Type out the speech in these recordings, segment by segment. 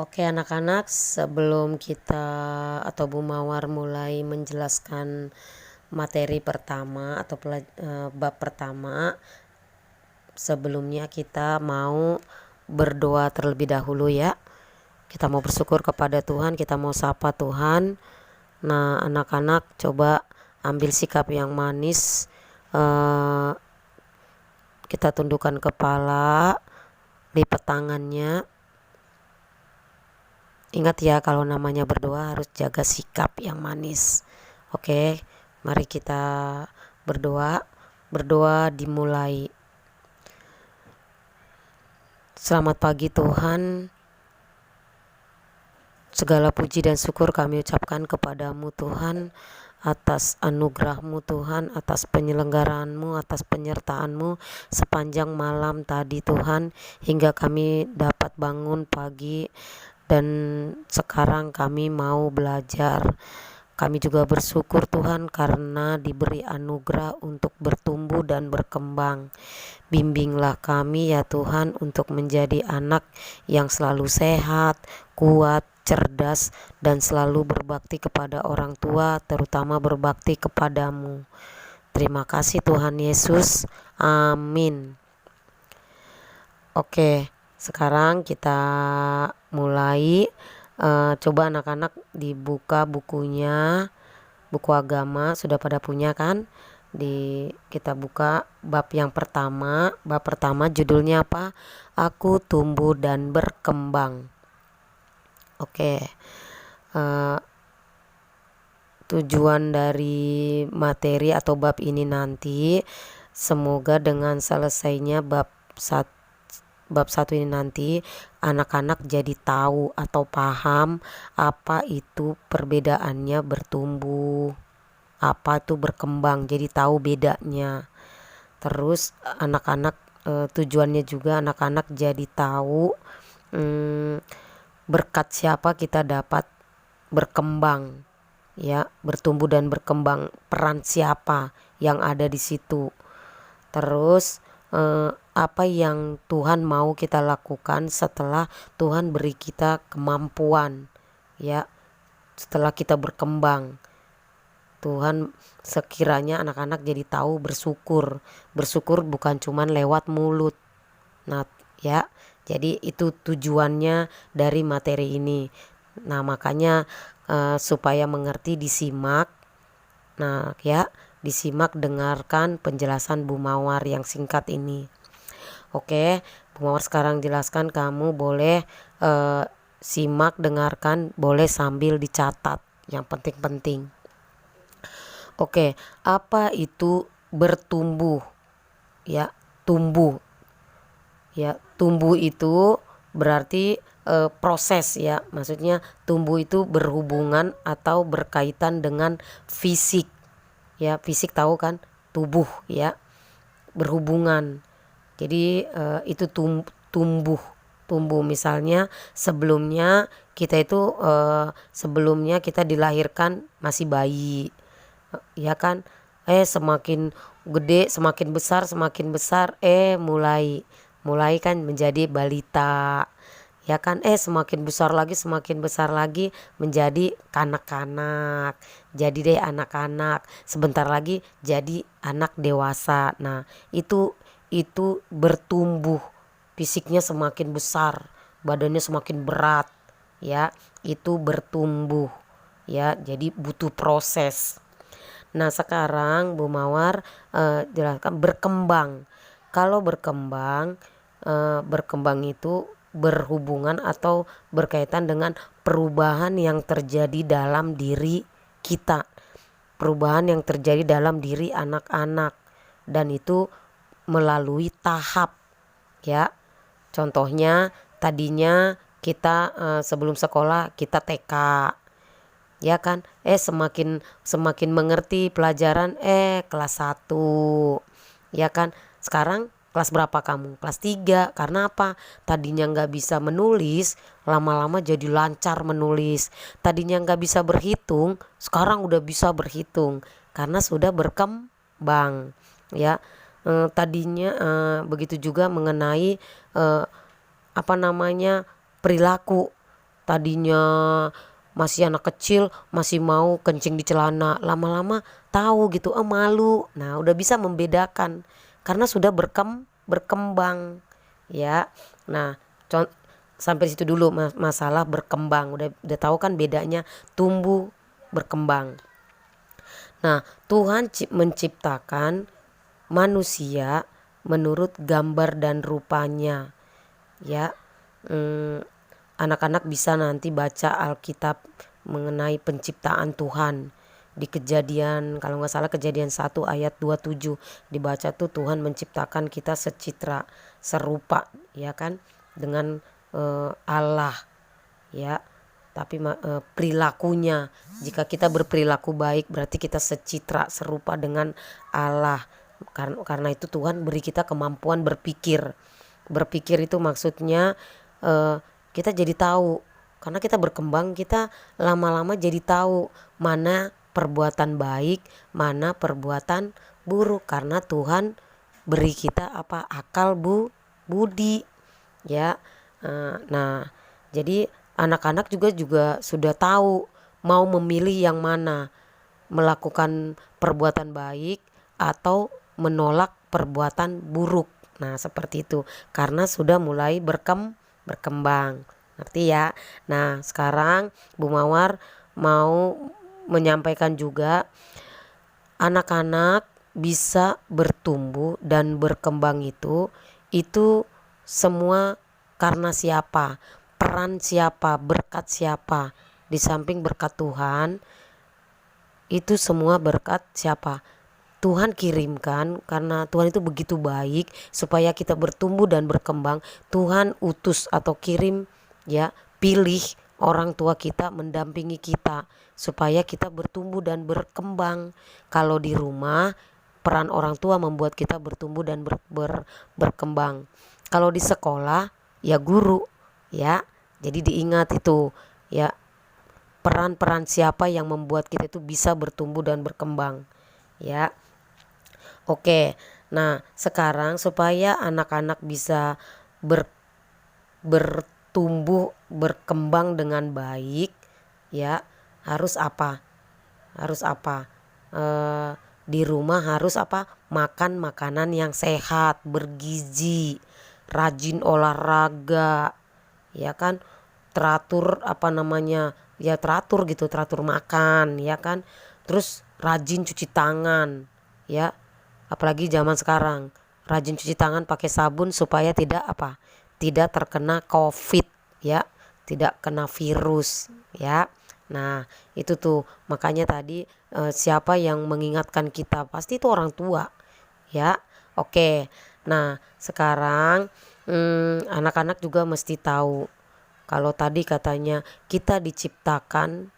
Oke anak-anak, sebelum kita atau Bu Mawar mulai menjelaskan materi pertama atau bab pertama, sebelumnya kita mau berdoa terlebih dahulu ya. Kita mau bersyukur kepada Tuhan, kita mau sapa Tuhan. Nah anak-anak coba ambil sikap yang manis, kita tundukkan kepala, lipat tangannya. Ingat ya, kalau namanya berdoa harus jaga sikap yang manis. Oke, mari kita berdoa. Berdoa dimulai. Selamat pagi Tuhan. Segala puji dan syukur kami ucapkan kepadamu Tuhan, atas anugerah-Mu Tuhan, atas penyelenggaraanmu, atas penyertaan-Mu sepanjang malam tadi Tuhan, hingga kami dapat bangun pagi. Dan sekarang kami mau belajar. Kami juga bersyukur Tuhan karena diberi anugerah untuk bertumbuh dan berkembang. Bimbinglah kami ya Tuhan untuk menjadi anak yang selalu sehat, kuat, cerdas, dan selalu berbakti kepada orang tua, terutama berbakti kepadamu. Terima kasih Tuhan Yesus. Amin. Oke, sekarang kita mulai. Coba anak-anak dibuka bukunya, buku agama sudah pada punya kan? Kita buka bab yang pertama. Bab pertama judulnya apa? Aku tumbuh dan berkembang. Oke. Tujuan dari materi atau bab ini nanti, semoga dengan selesainya bab 1 ini nanti anak-anak jadi tahu atau paham apa itu perbedaannya bertumbuh, apa itu berkembang, jadi tahu bedanya. Terus anak-anak tujuannya juga anak-anak jadi tahu berkat siapa kita dapat berkembang, ya, bertumbuh dan berkembang, peran siapa yang ada di situ. Terus apa yang Tuhan mau kita lakukan setelah Tuhan beri kita kemampuan, ya, setelah kita berkembang. Tuhan sekiranya anak-anak jadi tahu bersyukur. Bersyukur bukan cuman lewat mulut. Nah, ya. Jadi itu tujuannya dari materi ini. Nah, makanya supaya mengerti disimak. Nah, ya, disimak, dengarkan penjelasan Bu Mawar yang singkat ini. Oke, Bu Mawar sekarang jelaskan, kamu boleh simak, dengarkan, boleh sambil dicatat yang penting-penting. Oke, apa itu bertumbuh? Ya, tumbuh. Ya, tumbuh itu berarti proses, ya. Maksudnya tumbuh itu berhubungan atau berkaitan dengan fisik. Ya, fisik tahu kan? Tubuh, ya. Berhubungan. Jadi itu tumbuh. Tumbuh misalnya sebelumnya kita dilahirkan masih bayi. Ya kan, semakin gede, semakin besar, mulai kan menjadi balita, ya kan, semakin besar lagi menjadi kanak-kanak, jadi deh anak-anak, sebentar lagi jadi anak dewasa. Nah, itu bertumbuh, fisiknya semakin besar, badannya semakin berat, ya, itu bertumbuh, ya, jadi butuh proses. Nah, sekarang Bu Mawar jelaskan berkembang. Kalau berkembang itu berhubungan atau berkaitan dengan perubahan yang terjadi dalam diri kita. Perubahan yang terjadi dalam diri anak-anak, dan itu melalui tahap, ya. Contohnya tadinya kita sebelum sekolah kita TK, ya kan, semakin mengerti pelajaran kelas 1, ya kan. Sekarang kelas berapa kamu? Kelas 3. Karena apa? Tadinya nggak bisa menulis, lama-lama jadi lancar menulis. Tadinya nggak bisa berhitung, sekarang udah bisa berhitung karena sudah berkembang, ya. Tadinya begitu juga mengenai perilaku. tadinya masih anak kecil masih mau kencing di celana, lama-lama tahu gitu, malu. Nah udah bisa membedakan karena sudah berkembang ya. Nah sampai situ dulu masalah berkembang, udah tahu kan bedanya tumbuh berkembang. Nah Tuhan menciptakan manusia menurut gambar dan rupanya ya. Anak-anak bisa nanti baca Alkitab mengenai penciptaan Tuhan di Kejadian, kalau nggak salah Kejadian 1 ayat 27 dibaca tuh, Tuhan menciptakan kita secitra serupa ya kan dengan Allah ya. Tapi perilakunya, jika kita berperilaku baik berarti kita secitra serupa dengan Allah. Karena itu Tuhan beri kita kemampuan berpikir. Berpikir itu maksudnya kita jadi tahu, karena kita berkembang, kita lama-lama jadi tahu mana perbuatan baik, mana perbuatan buruk, karena Tuhan beri kita akal budi ya. Nah jadi anak-anak juga sudah tahu mau memilih yang mana, melakukan perbuatan baik atau menolak perbuatan buruk. Nah seperti itu karena sudah mulai berkembang, ngerti ya. Nah sekarang Bu Mawar mau menyampaikan juga, anak-anak bisa bertumbuh dan berkembang itu semua karena siapa? Peran siapa? Berkat siapa? Di samping berkat Tuhan, itu semua berkat siapa? Tuhan kirimkan, karena Tuhan itu begitu baik supaya kita bertumbuh dan berkembang. Tuhan utus atau kirim ya, pilih orang tua kita mendampingi kita supaya kita bertumbuh dan berkembang. Kalau di rumah, peran orang tua membuat kita bertumbuh dan berkembang. Kalau di sekolah ya guru ya. Jadi diingat itu ya, peran-peran siapa yang membuat kita itu bisa bertumbuh dan berkembang ya. Oke, nah sekarang supaya anak-anak bisa bertumbuh berkembang dengan baik ya, harus apa? Di rumah harus makan makanan yang sehat, bergizi, rajin olahraga ya kan, teratur teratur gitu, teratur makan ya kan, terus rajin cuci tangan ya. Apalagi zaman sekarang, rajin cuci tangan pakai sabun supaya tidak terkena COVID ya, tidak kena virus ya. Nah itu tuh makanya tadi siapa yang mengingatkan kita, pasti itu orang tua ya. Oke, nah sekarang anak-anak juga mesti tahu, kalau tadi katanya kita diciptakan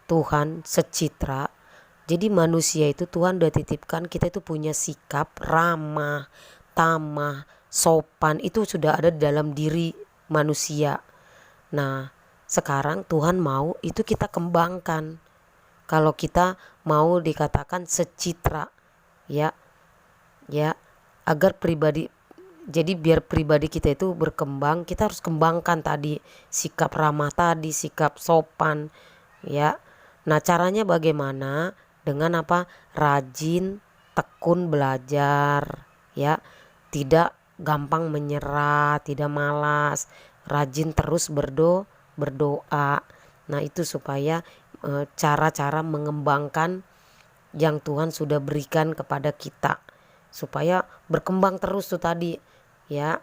Tuhan secitra. Jadi manusia itu Tuhan udah titipkan kita itu punya sikap ramah, tamah, sopan, itu sudah ada di dalam diri manusia. Nah sekarang Tuhan mau itu kita kembangkan. Kalau kita mau dikatakan secitra ya, agar biar pribadi kita itu berkembang, kita harus kembangkan tadi sikap ramah tadi, sikap sopan ya. Nah caranya bagaimana? Dengan rajin tekun belajar ya, tidak gampang menyerah, tidak malas, rajin terus berdoa. Nah itu supaya cara-cara mengembangkan yang Tuhan sudah berikan kepada kita supaya berkembang terus tuh tadi ya.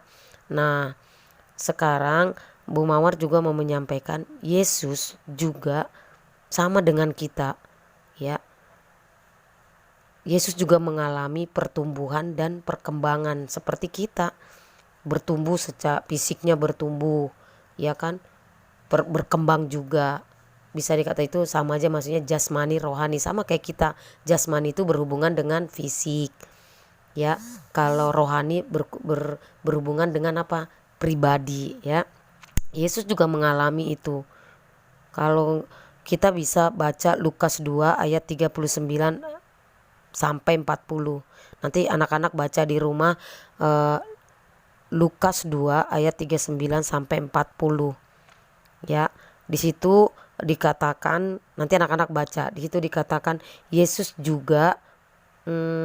Nah sekarang Bu Mawar juga mau menyampaikan, Yesus juga sama dengan kita ya. Yesus juga mengalami pertumbuhan dan perkembangan seperti kita, bertumbuh secara fisiknya, bertumbuh ya kan, berkembang juga. Bisa dikata itu sama aja, maksudnya jasmani rohani, sama kayak kita. Jasmani itu berhubungan dengan fisik ya, kalau rohani berhubungan dengan pribadi ya. Yesus juga mengalami itu. Kalau kita bisa baca Lukas 2 ayat 39 sampai 40. Nanti anak-anak baca di rumah Lukas 2 ayat 39 sampai 40 ya. Di situ dikatakan, nanti anak-anak baca, di situ dikatakan Yesus juga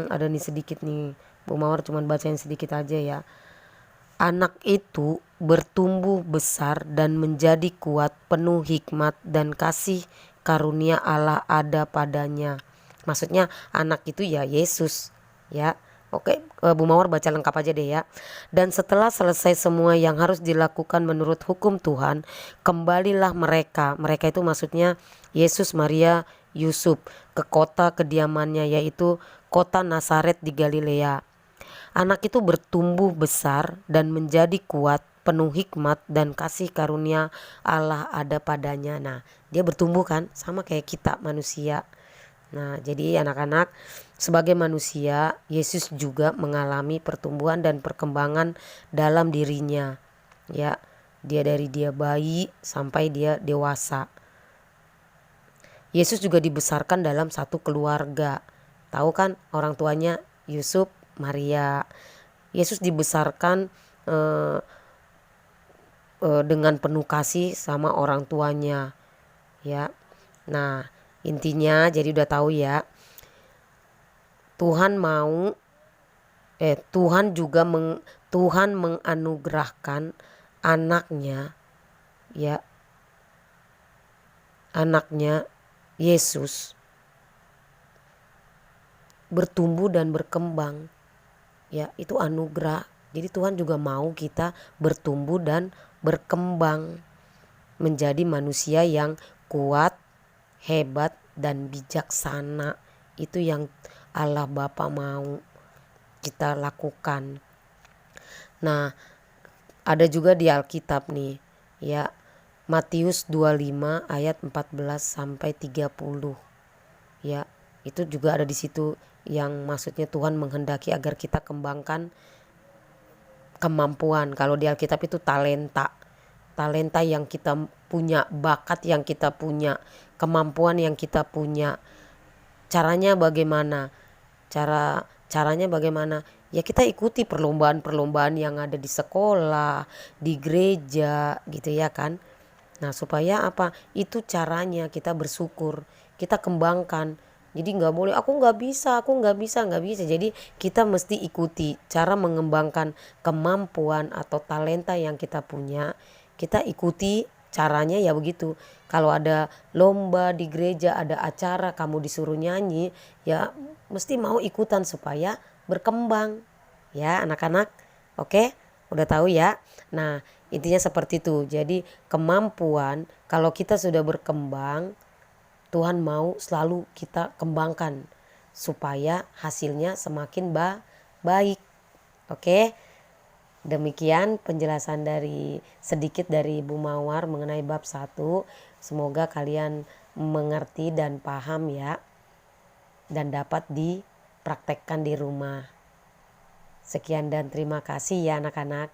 ada nih sedikit nih, Bu Mawar cuman bacain sedikit aja ya. Anak itu bertumbuh besar dan menjadi kuat, penuh hikmat dan kasih karunia Allah ada padanya. Maksudnya anak itu ya Yesus ya. Oke, Bu Mawar baca lengkap aja deh ya. Dan setelah selesai semua yang harus dilakukan menurut hukum Tuhan, kembalilah mereka. Mereka itu maksudnya Yesus, Maria, Yusuf ke kota kediamannya, yaitu kota Nazaret di Galilea. Anak itu bertumbuh besar dan menjadi kuat, penuh hikmat dan kasih karunia Allah ada padanya. Nah, dia bertumbuh kan, sama kayak kita manusia. Nah, jadi anak-anak, sebagai manusia, Yesus juga mengalami pertumbuhan dan perkembangan dalam dirinya. Ya, dari dia bayi sampai dia dewasa. Yesus juga dibesarkan dalam satu keluarga. Tahu kan orang tuanya Yusuf, Maria. Yesus dibesarkan dengan penuh kasih sama orang tuanya. Ya. Nah, intinya jadi udah tahu ya. Tuhan mau Tuhan menganugerahkan anaknya, ya, anaknya Yesus bertumbuh dan berkembang. Ya, itu anugerah. Jadi Tuhan juga mau kita bertumbuh dan berkembang menjadi manusia yang kuat, hebat dan bijaksana. Itu yang Allah Bapa mau kita lakukan. Nah, ada juga di Alkitab nih, ya. Matius 25 ayat 14 sampai 30. Ya, itu juga ada di situ yang maksudnya Tuhan menghendaki agar kita kembangkan kemampuan. Kalau di Alkitab itu talenta. Talenta yang kita punya, bakat yang kita punya, kemampuan yang kita punya. Caranya bagaimana? Caranya bagaimana? Ya kita ikuti perlombaan-perlombaan yang ada di sekolah, di gereja gitu ya kan. Nah supaya apa? Itu caranya kita bersyukur, kita kembangkan. Jadi nggak boleh aku nggak bisa. Jadi kita mesti ikuti cara mengembangkan kemampuan atau talenta yang kita punya. Kita ikuti caranya ya begitu. Kalau ada lomba di gereja, ada acara kamu disuruh nyanyi, ya mesti mau ikutan supaya berkembang. Ya anak-anak, oke? Udah tahu ya. Nah intinya seperti itu. Jadi kemampuan kalau kita sudah berkembang, Tuhan mau selalu kita kembangkan supaya hasilnya semakin baik. Oke. Demikian penjelasan sedikit dari Bu Mawar mengenai bab 1. Semoga kalian mengerti dan paham ya. Dan dapat dipraktekkan di rumah. Sekian dan terima kasih ya anak-anak.